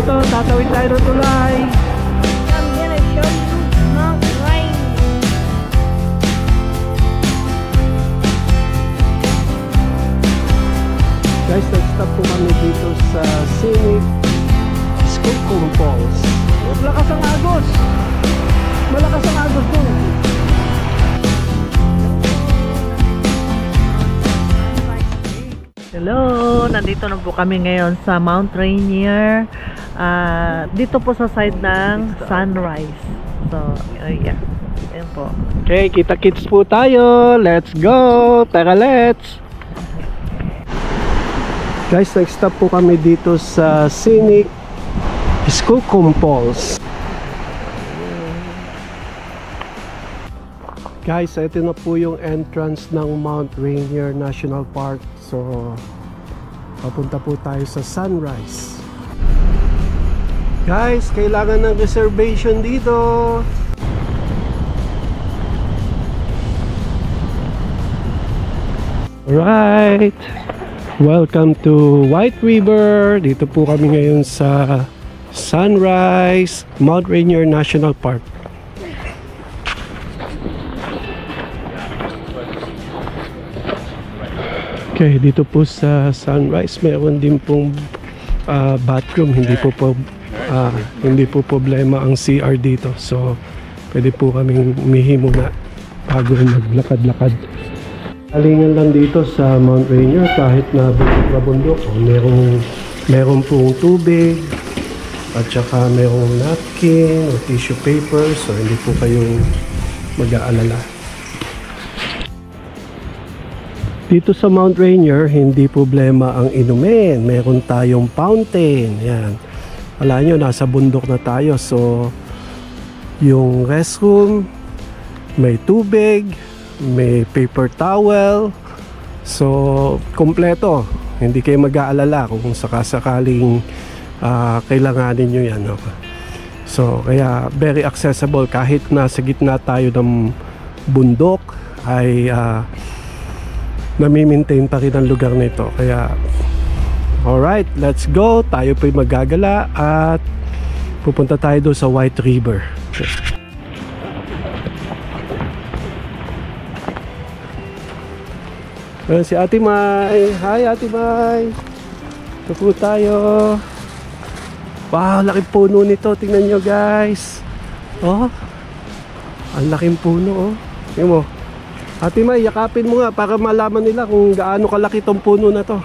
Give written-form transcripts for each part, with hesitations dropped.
ito, tatawid tayo ng tulay. I'm gonna show you Mount Rainier. Guys, nag-stop po kami dito sa scenic Skookum Falls. Malakas ang agos! Malakas ang agos po! Hello! Nandito na po kami ngayon sa Mount Rainier. Dito po sa side ng Sunrise. So, yeah. Ayan po. Okay, kita-kits po tayo. Let's go! Tara, let's! Guys, nag-stop po kami dito sa scenic Skookum Falls. Guys, ito na po yung entrance ng Mount Rainier National Park. So, papunta po tayo sa Sunrise. Guys, kailangan ng reservation dito. Alright. Welcome to White River. Dito po kami ngayon sa Sunrise, Mount Rainier National Park. Okay, dito po sa Sunrise meron din pong bathroom. Hindi po problema ang CR dito. So, pwede po kaming umihi muna bago maglakad-lakad. Alingan lang dito sa Mount Rainier kahit na bundok. Meron pong tubig at saka merong napkin o tissue paper. So, hindi po kayong mag-aalala. Dito sa Mount Rainier, hindi problema ang inumin. Meron tayong fountain. Yan. Alam nyo, nasa bundok na tayo. So, yung restroom, may tubig, may paper towel. So, kompleto. Hindi kayo mag-aalala kung sakasakaling kailanganin nyo yan. Okay? So, kaya very accessible. Kahit nasa gitna tayo ng bundok, ay nami-maintain pa rin ang lugar na ito. Kaya alright, let's go. Tayo po'y magagala at pupunta tayo doon sa White River. Ayan si Ate May. Hi Ate May. Ito po tayo. Wow, laking puno nito. Tingnan nyo guys. Oh, ang laking puno oh. Tingnan mo. Ate May, yakapin mo nga para malaman nila kung gaano kalaki tong puno na to.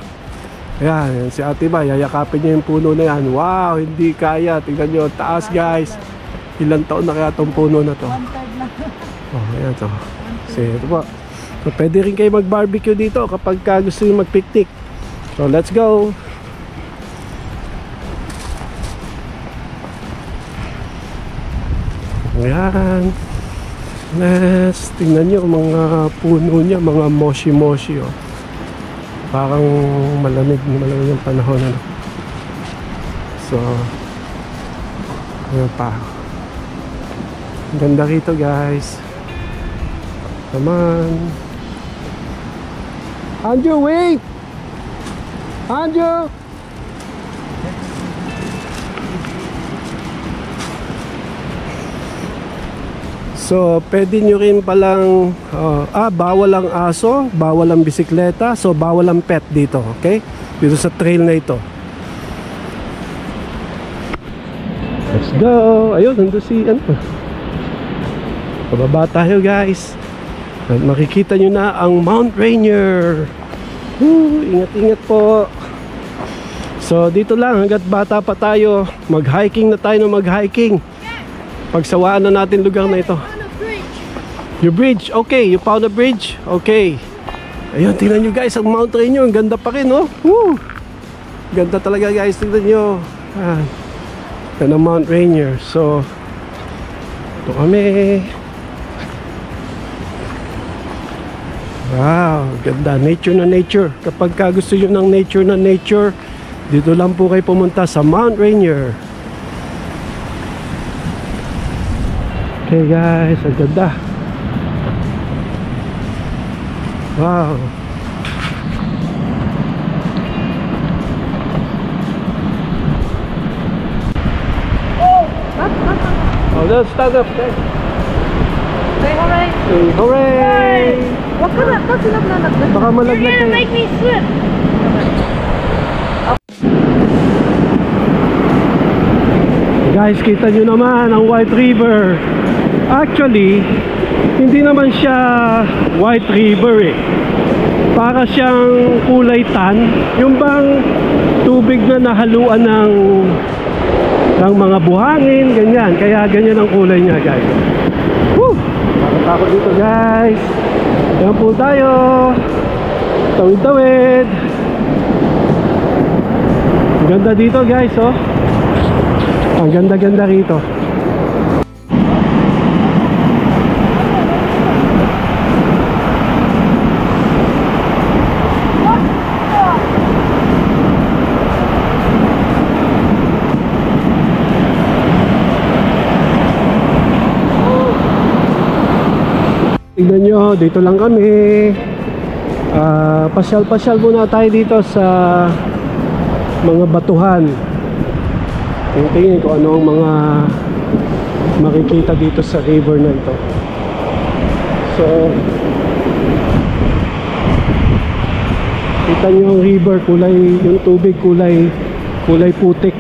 Ayan, si Ate May, yakapin niya yung puno na yan. Wow, hindi kaya. Tingnan nyo, taas guys. Ilang taon na kaya tong puno na to? 1/3 lang. Oh, ayan to. So, ito po. So, pwede rin kayo mag-barbecue dito kapag gusto nyo mag-picnic. So, let's go. Ayan. Let's tingnan nyo mga puno niya, mga moshi-moshi oh. Parang malamig yung panahon ano. So, ayan pa. Ang ganda rito guys. Come on. Andrew, wait! Andrew! So, pwede nyo rin palang bawal ang aso, bawal ang bisikleta, so bawal ang pet dito, okay? Dito sa trail na ito. Let's go! Ayun, nandun si ano. Pababa tayo guys. At makikita nyo na ang Mount Rainier. Ingat-ingat po. So, dito lang hanggat bata pa tayo. Mag-hiking na tayo ng mag-hiking. Pagsawaan na natin lugar na ito. Your bridge, okay. You found a bridge, okay. Ayun, tingnan nyo guys, ang Mount Rainier, ang ganda pa rin, oh. Woo! Ganda talaga guys, tingnan nyo. Yan ang Mount Rainier. So, ito kami. Wow, ganda. Nature na nature. Kapag gusto nyo ng nature na nature, dito lang po kayo pumunta sa Mount Rainier. Okay guys, ang ganda. Wow. Oh, let's stand up, guys. Say hooray! Say hooray! Wag ka na, kasi naglalaglag. Baka You're malaglag gonna kayo. make me slip. Guys, kita nyo naman ang White River. Actually, hindi naman siya White River eh. Para siyang kulay tan. Yung bang tubig na nahaluan ng mga buhangin, ganyan. Kaya ganyan ang kulay niya, guys. Woo! Nakatakot dito, guys. Ayan po tayo. Tawid-tawid. Ang ganda dito, guys, oh. Ang ganda-ganda rito. Tignan nyo, dito lang kami. Pasyal-pasyal muna tayo dito sa mga batuhan. Tingin ko ano ang mga makikita dito sa river na ito. So, kita nyo yung river, kulay, yung tubig kulay putik.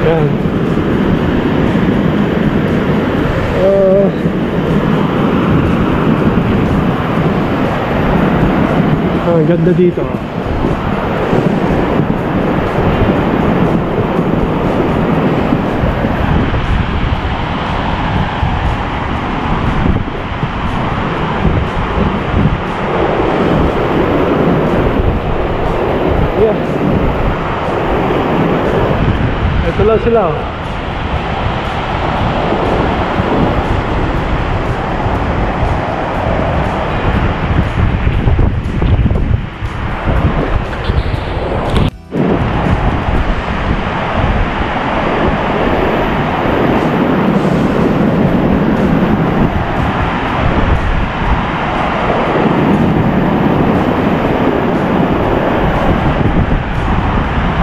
Yan. Ang ganda dito. Yeah. Ito lang sila, oh.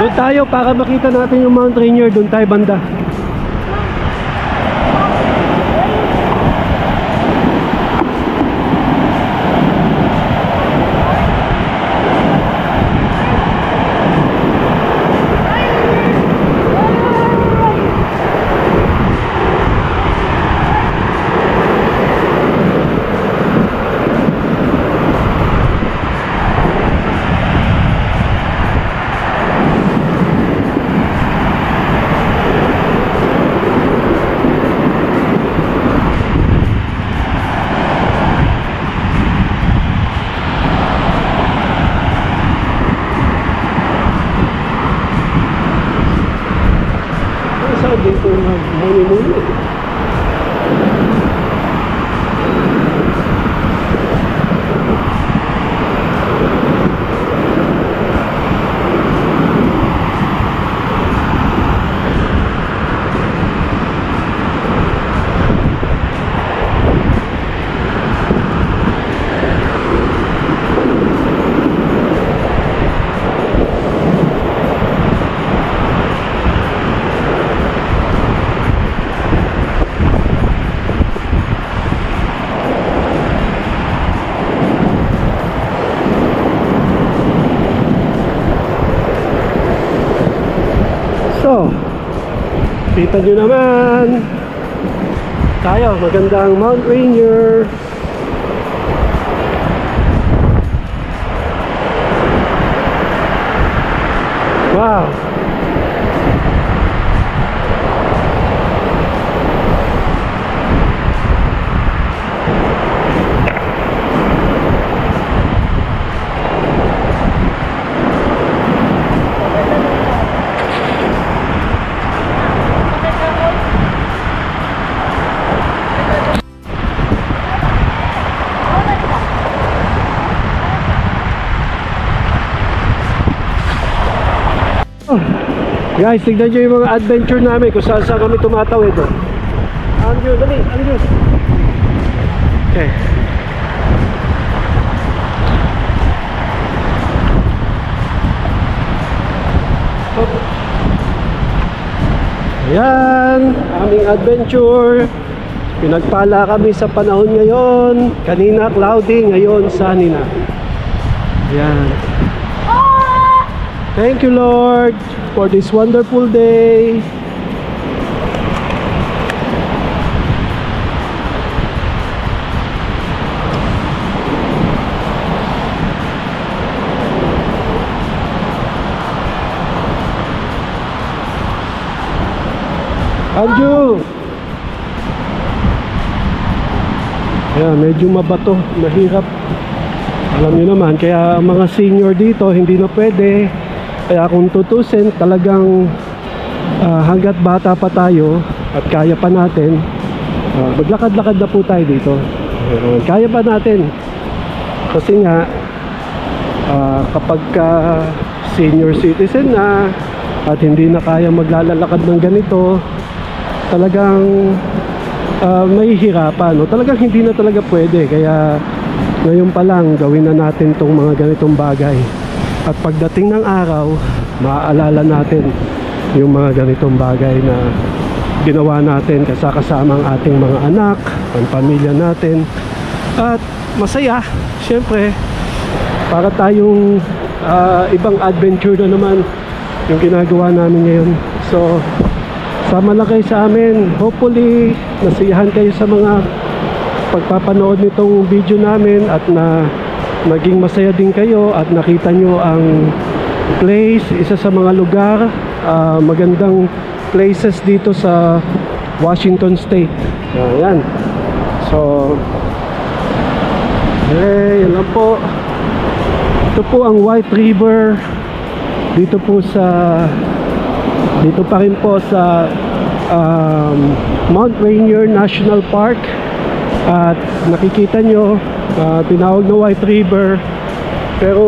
Doon tayo para makita natin yung Mount Rainier. Doon tayo banda. Dito muni-muni. So, kita nyo naman tayo, magandang Mount Rainier. Wow. Guys, tignan nyo yung mga adventure namin kung saan saan kami tumatawid. Andrew, dali, Andrew. Okay. Ayan, aming adventure. Pinagpala kami sa panahon ngayon. Kanina cloudy, ngayon sunny na. Ayan. Thank you, Lord, for this wonderful day. Andrew! Ayan, medyo mabato, mahirap. Alam niyo naman, kaya ang mga senior dito hindi na pwede. Kaya kung tutusin, talagang hanggat bata pa tayo at kaya pa natin, maglakad-lakad na po tayo dito. Kaya pa natin. Kasi nga, kapag senior citizen na at hindi na kaya maglalakad ng ganito, talagang mahihirapan. No? Talagang hindi na talaga pwede. Kaya ngayon pa lang, gawin na natin tong mga ganitong bagay. At pagdating ng araw, maaalala natin yung mga ganitong bagay na ginawa natin kasama ang ating mga anak, ang pamilya natin. At masaya, syempre, para tayong ibang adventure na naman yung ginagawa namin ngayon. So, sama lang kayo sa amin. Hopefully, nasiyahan kayo sa mga pagpapanood nitong video namin at na maging masaya din kayo at nakita nyo ang place, isa sa mga lugar, magandang places dito sa Washington State. Ayan. So, yan lang po. Ito po ang White River. Dito pa rin po sa Mount Rainier National Park. At nakikita nyo, tinawag na White River, pero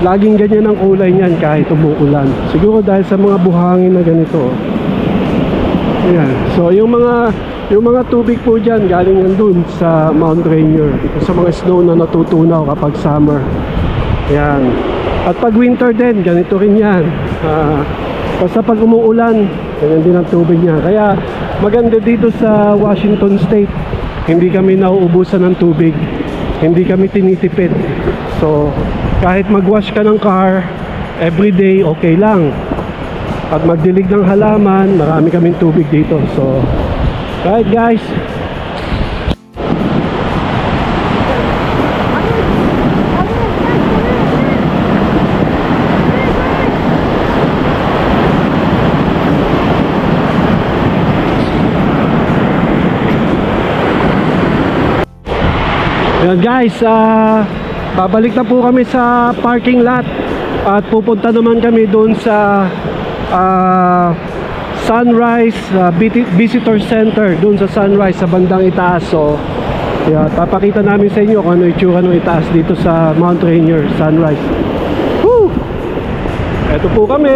laging ganyan ang kulay niyan kahit umuulan. Siguro dahil sa mga buhangin na ganito. Ayan. So yung mga tubig po dyan galing nandun sa Mount Rainier, sa mga snow na natutunaw kapag summer. Ayan. At pag winter din, ganito rin yan. Basta pag umuulan, ganyan din ang tubig niya. Kaya maganda dito sa Washington State, hindi kami nauubusan ng tubig, hindi kami tinitipid. So kahit magwash ka ng car everyday, okay lang. Pag magdilig ng halaman, marami kaming tubig dito. So right guys, guys, babalik na po kami sa parking lot at pupunta naman kami doon sa Sunrise Visitor Center, doon sa Sunrise sa bandang itaas. So papakita namin sa inyo kung ano itsura ng itaas dito sa Mount Rainier Sunrise. Woo! Eto po kami,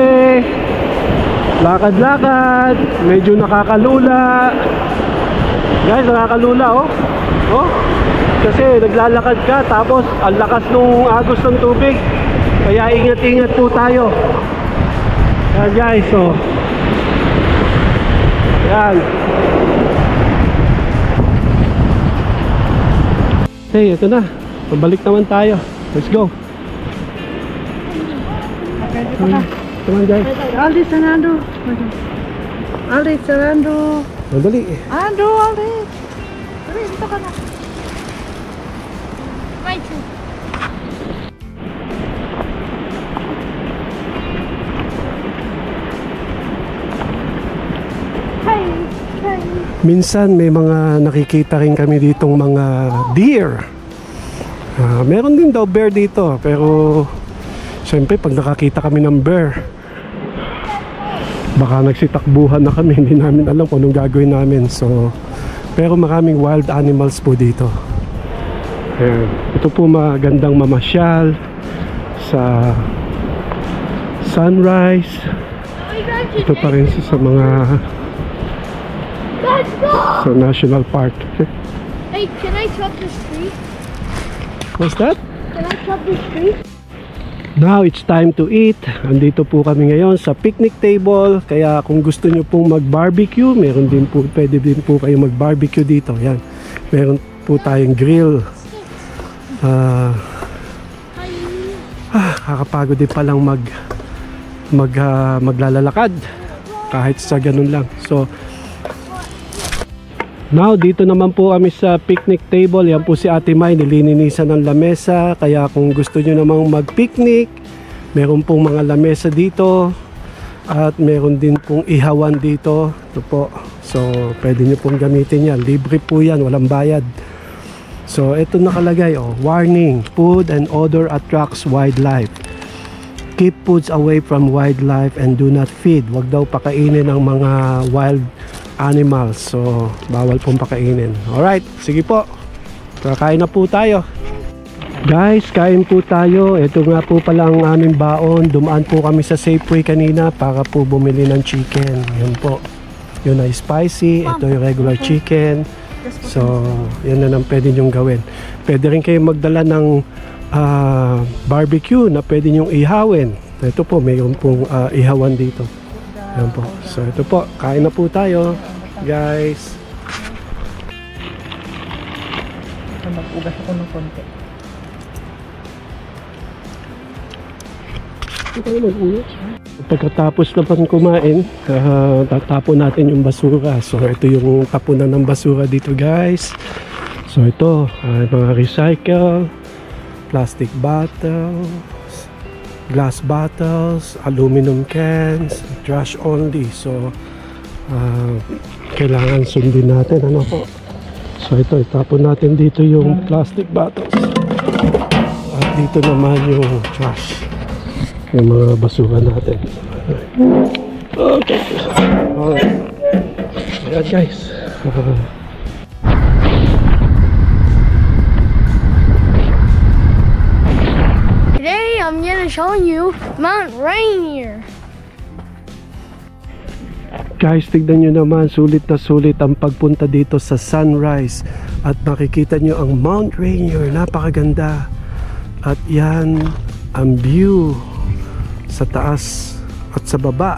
lakad-lakad, medyo nakakalula guys, nakakalula. Oh, kasi naglalakad ka tapos ang lakas nung agos ng tubig, kaya ingat-ingat po tayo. Yan guys, so yan. Hey, ito na, pabalik naman tayo. Let's go. Come on guys. Aldis and Andrew. Aldis and Andrew. Madali. Andrew, Aldis. Aldis, dito ka na. Minsan may mga nakikita rin kami ditong mga deer. Meron din daw bear dito, pero siyempre pag nakakita kami ng bear, baka nagsitakbuhan na kami, hindi namin alam kung anong gagawin namin. So, pero maraming wild animals po dito. Ayan. Ito po magandang mamasyal sa Sunrise. Ito pa rin sa mga Let's go! sa National Park. Hey, can I chop this tree? What's that? Can I chop this tree? Now it's time to eat. Andito po kami ngayon sa picnic table. Kaya kung gusto nyo pong mag-barbecue, meron din po, pwede din po kayo mag-barbecue dito. Yan. Meron po tayong grill. Kakapagod din palang maglalalakad kahit sa ganun lang. So now dito naman po kami sa picnic table. Yan po si Ate May, nililinisan ng lamesa. Kaya kung gusto nyo namang mag-picnic, meron pong mga lamesa dito at meron din pong ihawan dito. Ito po. So pwede nyo pong gamitin yan. Libre po yan, walang bayad. So ito nakalagay, warning, food and odor attracts wildlife. Keep foods away from wildlife and do not feed. Wag daw pakainin ng mga wild animals. So bawal pong pakainin. Alright, sige po. Kakain na po tayo. Guys, kain po tayo. Ito nga po pala ang aming baon. Dumaan po kami sa Safeway kanina para po bumili ng chicken. Yun po. Yun ay spicy. Ito yung regular chicken. So, yan na lang pwede nyong gawin. Pwede rin kayo magdala ng barbecue na pwede nyong ihawin. Ito po, mayroon pong ihawan dito. Yan po. So, ito po. Kain na po tayo, guys. Mag-ugas ako ng konti. Ito tayo mag-ugas. Pagkatapos naman kumain, tatapon natin yung basura. So ito yung tapunan ng basura dito, guys. So ito, mga recycle, plastic bottles, glass bottles, aluminum cans, trash only. So kailangan sundin natin, ano po. So ito, itapon natin dito yung plastic bottles. At dito naman yung trash, yung mga basura natin. Okay. Alright. Ayan, guys. Today I'm gonna show you Mount Rainier. Guys, tignan nyo naman, sulit na sulit ang pagpunta dito sa sunrise. At makikita nyo ang Mount Rainier. Napakaganda. At yan ang view sa taas at sa baba.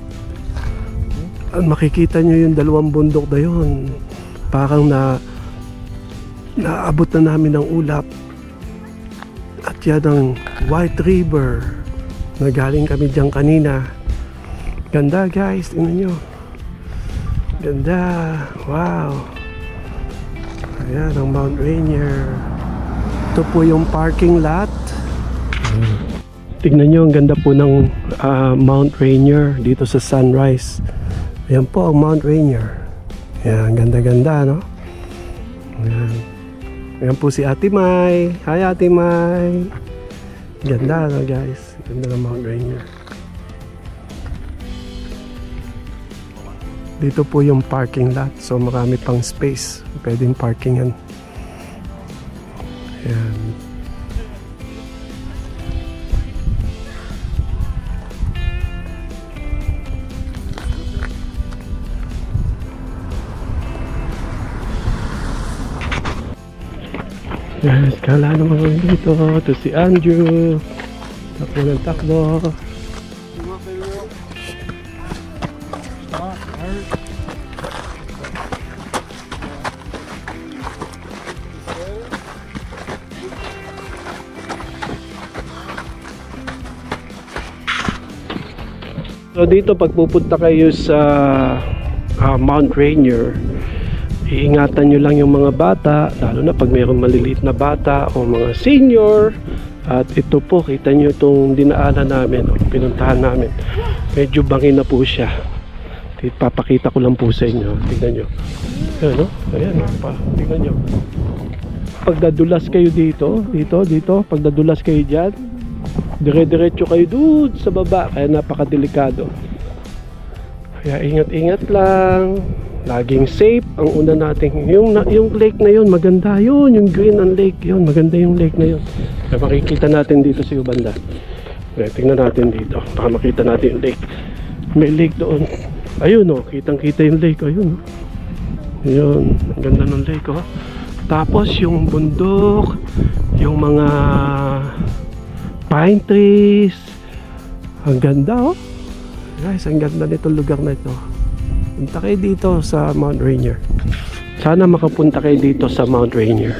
At makikita nyo yung dalawang bundok na yun. Parang naabot na namin ang ulap. At yan ang White River na galing kami dyan kanina. Ganda, guys, tingnan nyo. Ganda. Wow. Ayan ang Mount Rainier. Ito po yung parking lot. Tignan nyo, ang ganda po ng Mount Rainier dito sa sunrise. Ayan po ang Mount Rainier. Ayan, ganda-ganda, no? Ayan. Ayan po si Ate May. Hi, Ate May. Ganda, no, guys? Ganda ng Mount Rainier. Dito po yung parking lot. So, marami pang space. Pwedeng parkingan. Ayan. Yes, kala naman dito. Ito si Andrew. Takbo ng takbo. So dito pag pupunta kayo sa Mount Rainier, iingatan nyo lang yung mga bata, lalo na pag mayroong maliliit na bata o mga senior. At ito po, kita nyo itong dinaanan namin, pinuntahan namin. Medyo bangin na po siya. Papakita ko lang po sa inyo. Tignan nyo. Ayan, no? Ayan, no? Tignan nyo. Pag dadulas kayo dito, pag dadulas kayo dyan, dire-diretso kayo doon sa baba. Kaya napakadelikado. Kaya ingat-ingat lang. Laging safe ang una natin. Yung lake na yun, maganda yun. Yung green ang lake yun, maganda yung lake na yun. Kaya makikita natin dito sa banda. Kaya tingnan natin dito para makita natin yung lake. May lake doon. Ayun oh, kitang-kita yung lake. Ayun oh. Ayun, ang ganda ng lake oh. Tapos yung bundok, yung mga pine trees. Ang ganda oh. Guys, ang ganda nitong lugar na ito. Punta kayo dito sa Mount Rainier. Sana makapunta kayo dito sa Mount Rainier.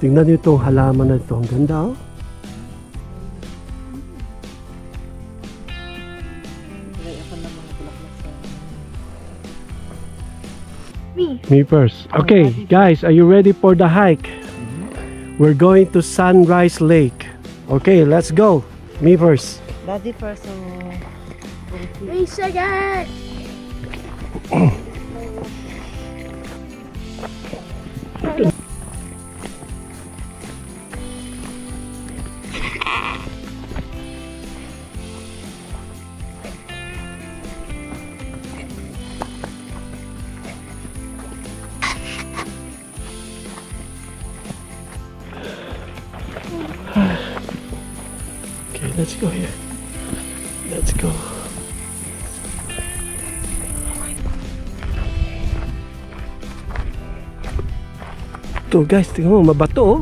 Tingnan niyo itong halaman na ito. Ang ganda oh. Me first. Okay, guys, are you ready for the hike? We're going to Sunrise Lake. Okay, let's go. Me first. Daddy first. Me second. Okay, let's go here. Let's go. Ito guys, tingnan mo, mabato oh.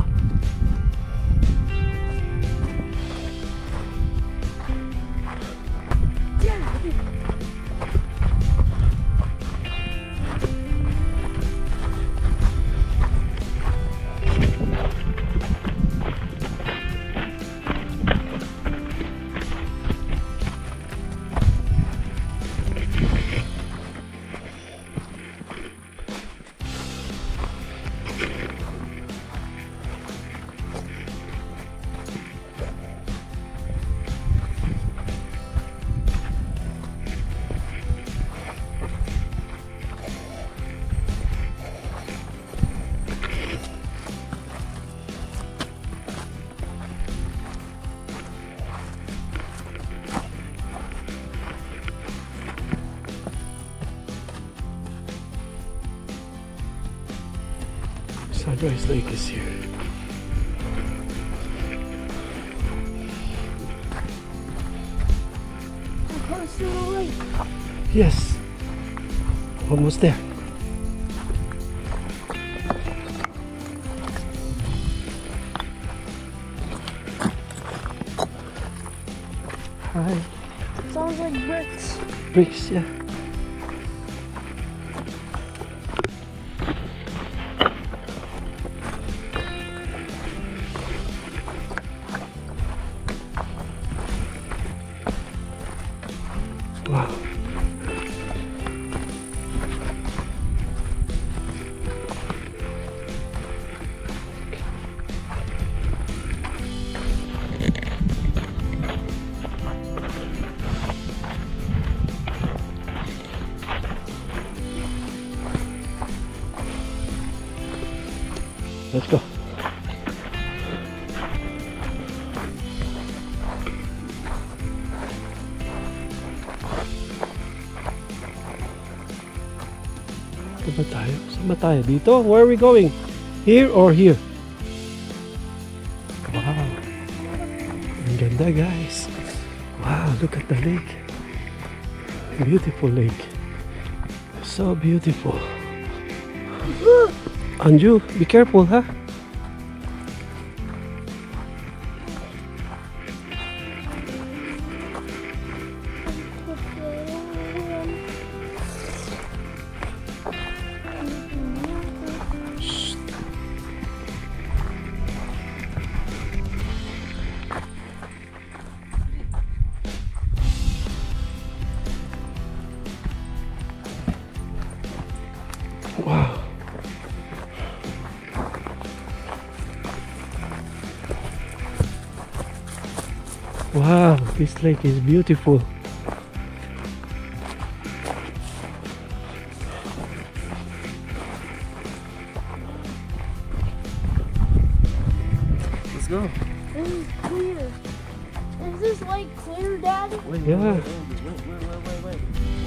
Sunrise Lake is here. Close to the lake. Yes. Almost there. Hi. Sounds like bricks. Bricks, yeah. Wow. Let's go. Saan ba tayo? Saan ba tayo? Dito? Where are we going? Here or here? Wow. Ang ganda guys. Wow, look at the lake. Beautiful lake. So beautiful. Anju, be careful, huh? Wow. Wow, this lake is beautiful. Let's go. This is clear. Is this lake clear, Daddy? Yeah. Wait.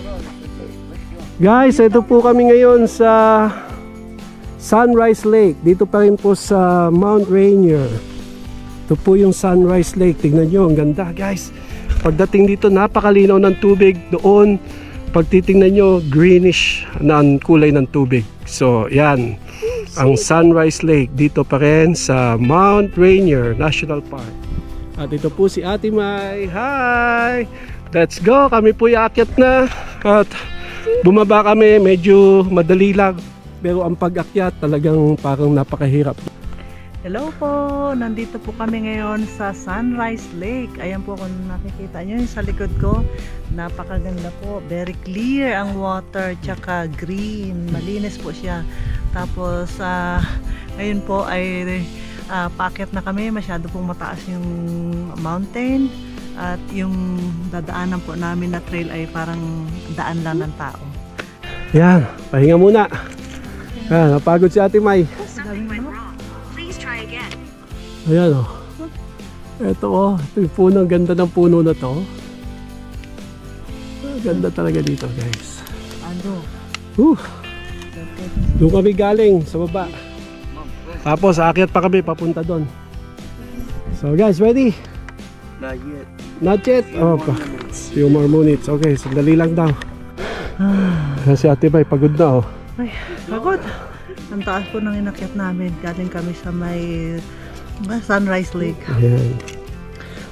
Hold on. Let's go. Guys, ito po kami ngayon sa Sunrise Lake. Dito pa rin po sa Mount Rainier. Ito po yung Sunrise Lake. Tignan nyo, ang ganda guys. Pagdating dito, napakalinaw ng tubig. Doon, pag titingnan nyo, greenish na ang kulay ng tubig. So, yan. Ang Sunrise Lake. Dito pa rin sa Mount Rainier National Park. At ito po si Ate Mai. Hi! Let's go! Kami po yaakyat na. At bumaba kami. Medyo madali lang. Pero ang pag-akyat talagang parang napakahirap. Hello po! Nandito po kami ngayon sa Sunrise Lake. Ayan po kung nakikita nyo sa likod ko. Napakaganda po. Very clear ang water. Tsaka green. Malinis po siya. Tapos ngayon po ay paakyat na kami. Masyado pong mataas yung mountain. At yung dadaanan po namin na trail ay parang daan lang ng tao. Yan. Pahinga muna. Napagod si Ate Mai. Ayan o. Ito o. Ito yung puno. Ganda ng puno na to. Ganda talaga dito guys. Ano? Doon kami galing sa baba. Tapos aakyat pa kami papunta doon. So guys, ready? Not yet. Not yet? Oh, few more minutes. Okay, sandali lang daw. Si Ate Mai pagod na oh. Ay, pagod. Ang taas po ng inakyat namin. Galing kami sa may Sunrise Lake. Ayan.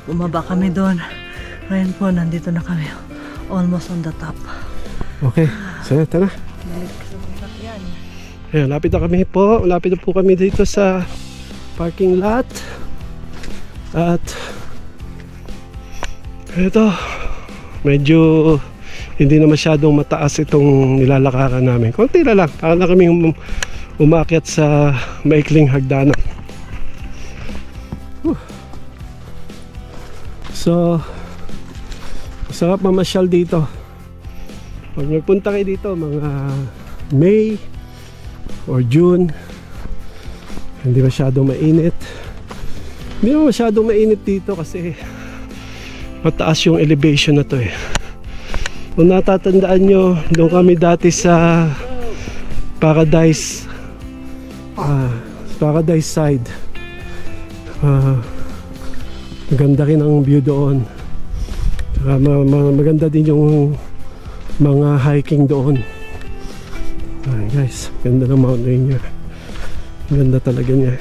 Bumaba kami doon. Ngayon po, nandito na kami. Almost on the top. Okay, so ito na. Ayan, lapit na kami po. Lapit na po kami dito sa parking lot. At ito, medyo hindi na masyadong mataas itong nilalakaran namin. Konti na lang. Para na kami umakyat sa maikling hagdanan. So, masarap mamasyal dito. Pag nagpunta kayo dito, mga May or June, hindi masyadong mainit. Hindi masyadong mainit dito kasi mataas yung elevation na to eh. Kung natatandaan nyo, doon kami dati sa Paradise side. Maganda rin ang view doon. Maganda din yung mga hiking doon. Guys, ganda ng Mount Rainier. Ganda talaga niya.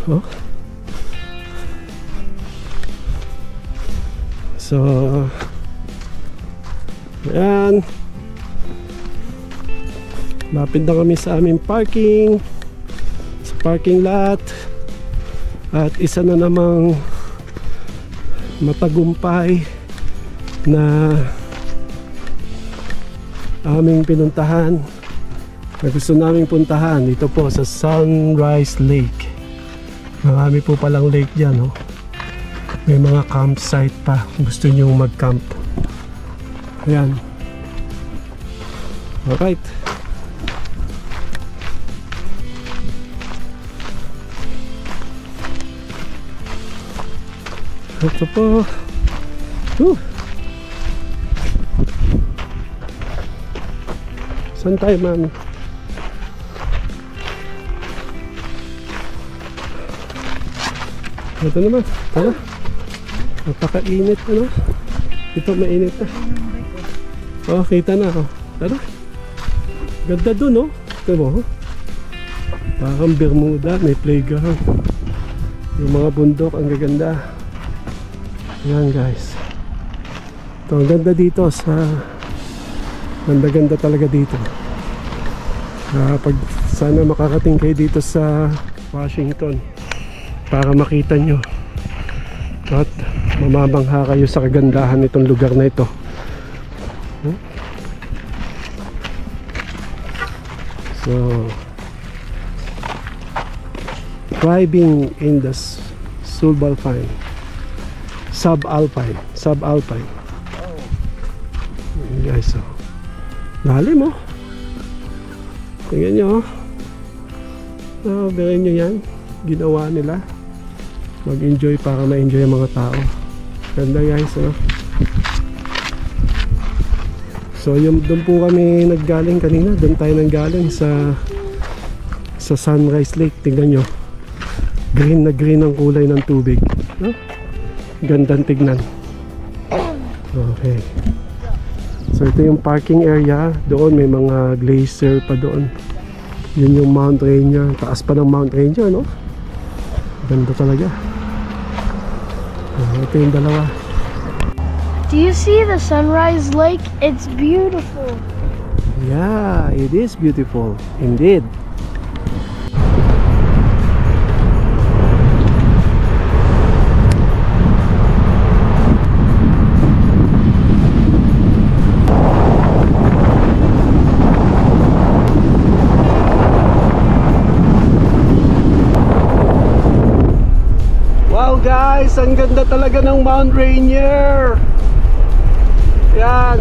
Oh. So, ayan. Lapit na kami sa aming parking. Sa parking lot. At isa na namang matagumpay na aming pinuntahan, na gusto naming puntahan dito po sa Sunrise Lake. Marami po palang lake dyan, oh. May mga campsite pa kung gusto nyo mag-camp. Ayan. Alright. Ito po. Saan tayo, mami? Ito naman. Tara. Napaka-init, ano? Ito mainit na. Oh, kita na. Oh. Tara. Ganda dun, oh. Ito mo, oh. Parang Bermuda. May playground. Yung mga bundok, ang gaganda. Ayan guys. Ito, ang ganda dito sa ganda talaga dito. Pag sana makakating kayo dito sa Washington para makita nyo at mamamangha kayo sa kagandahan nitong lugar na ito. So, driving in the subalpine. Subalpine. Ayan guys, so lalim oh. Tingnan nyo oh. Berin nyo yan. Ginawa nila. Mag-enjoy para ma-enjoy ang mga tao. Ganda guys, ano? So doon po kami naggaling kanina. Doon tayo nanggaling sa sa Sunrise Lake. Tingnan nyo, green na green ang kulay ng tubig, no? Gandang tignan. Okay, so ito yung parking area. Doon may mga glacier pa doon. Yun yung Mount Rainier. Taas pa ng Mount Rainier, no? Ganda talaga. Ito yung dalawa. Do you see the Sunrise Lake? It's beautiful. Yeah, it is beautiful indeed. Wow guys, ang ganda talaga ng Mount Rainier. Yan.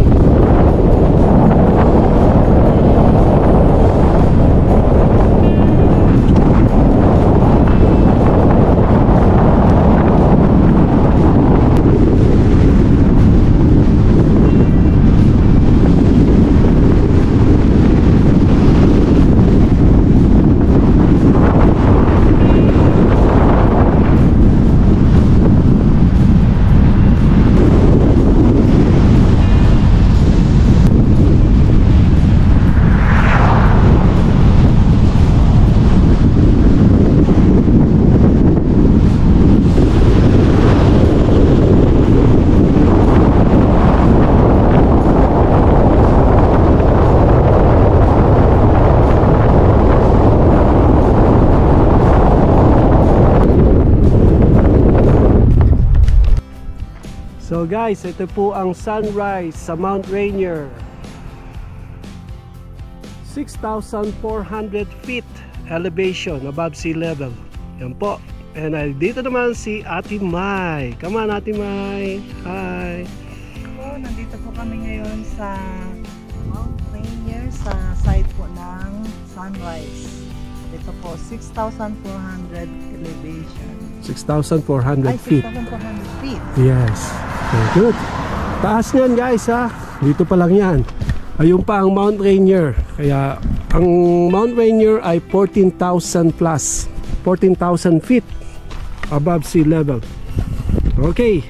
So guys, ito po ang sunrise sa Mount Rainier. 6,400 feet elevation above sea level. Yan po. And dito naman si Ate Mai. Come on, Ate Mai. Hi. Po, nandito po kami ngayon sa Mount Rainier sa side po ng Sunrise. Ito po, 6,400 elevation. 6,400 feet. 6,400 feet. Yes. Very good. Taas niyan guys ha. Dito pa lang yan. Ayun pa ang Mount Rainier. Kaya ang Mount Rainier ay 14,000 plus. 14,000 feet above sea level. Okay.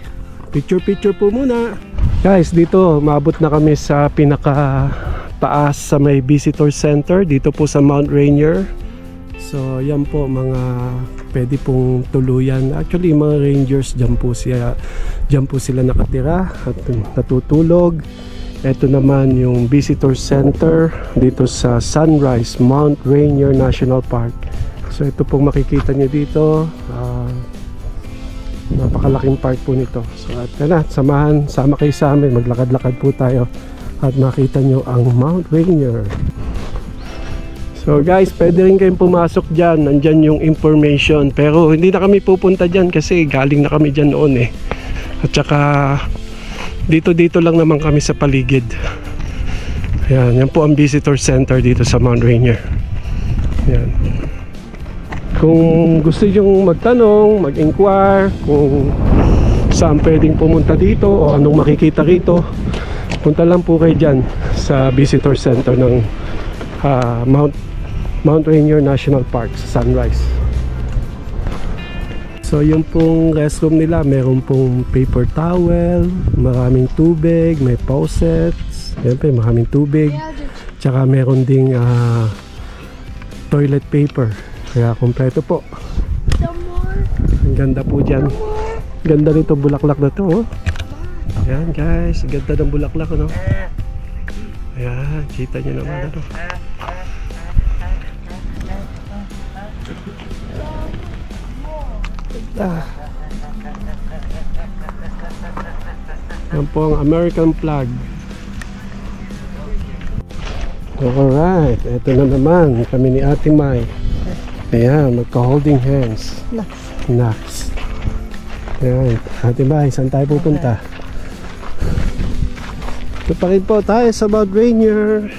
Picture po muna. Guys, dito maabot na kami sa pinaka taas sa may visitor center. Dito po sa Mount Rainier. So yan po mga pwede pong tuluyan. Actually mga rangers dyan po sila nakatira at natutulog. Ito naman yung visitor center dito sa Sunrise Mount Rainier National Park. So ito pong makikita nyo dito, napakalaking park po nito. So at na, sama kayo sa amin, maglakad-lakad po tayo at makita nyo ang Mount Rainier. So guys, pwede rin kayong pumasok dyan. Nandyan yung information. Pero hindi na kami pupunta dyan kasi galing na kami dyan noon eh. At saka dito lang naman kami sa paligid. Ayan, yan po ang visitor center dito sa Mount Rainier. Ayan. Kung gusto nyo magtanong, mag-inquire kung saan pwedeng pumunta dito o anong makikita rito, punta lang po kayo dyan sa visitor center ng Mount Rainier National Park sa Sunrise. So yung pong restroom nila, meron pong paper towel, maraming tubig, may faucets, siyempre maraming tubig, tsaka meron ding toilet paper. Kaya kompleto po. Ang ganda po dyan. Ganda nito bulaklak na to, oh. Ayan guys, ganda ng bulaklak, ano? Ayan, kita nyo naman, ano? Yan po ang American flag. Alright, ito na naman kami ni Ate Mai. Ayan, magka-holding hands. Nice. Ayan, Ate Mai, saan tayo pupunta? Ito pa rin po tayo sa Mount Rainier.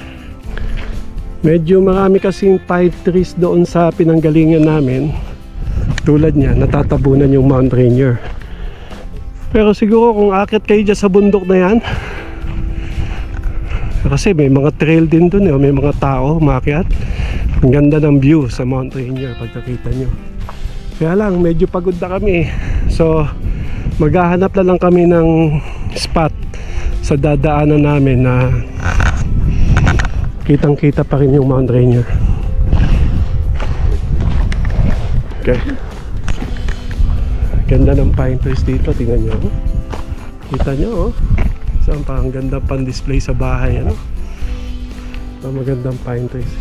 Medyo marami kasing pine trees doon sa pinanggalingan namin. Tulad niya, natatabunan yung Mount Rainier. Pero siguro kung akit kayo dyan sa bundok na yan, kasi may mga trail din dun eh, may mga tao umakyat. Ang ganda ng view sa Mount Rainier pagkakita nyo. Kaya lang medyo pagod na kami, so maghahanap na lang kami ng spot sa dadaanan namin na kitang kita pa rin yung Mount Rainier. Okay, ganda ng pine trees dito, tingnan nyo. Kita nyo, oh. Saan pa, ang ganda pang display sa bahay, ano? Magandang pine trees.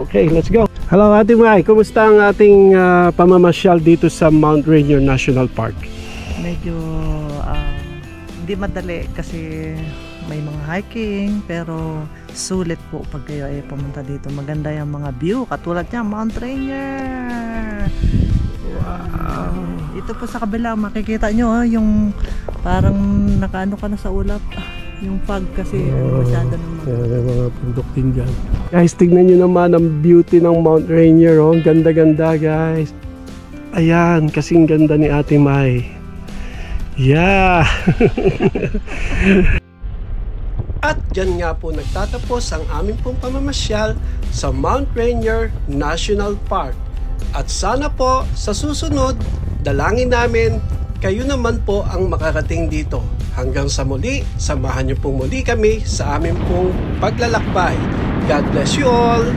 Okay, let's go. Hello Ate Mai, kumusta ang ating pamamasyal dito sa Mount Rainier National Park? Medyo hindi madali kasi may mga hiking, pero sulit po pag kayo ay pumunta dito. Maganda yung mga view katulad niya Mount Rainier. Wow. Ito po sa kabila makikita nyo yung parang nakaano ka na sa ulap. Yung fog kasi masyado naman. May mga bundok din dyan. Guys, tignan nyo naman ang beauty ng Mount Rainier. Oh. Ganda-ganda guys. Ayan, kasing ganda ni Ate Mai. Yeah! At dyan nga po nagtatapos ang aming pong pamamasyal sa Mount Rainier National Park. At sana po sa susunod, dalangin namin kayo naman po ang makarating dito. Hanggang sa muli, samahan niyo pong muli kami sa aming pong paglalakbay. God bless you all!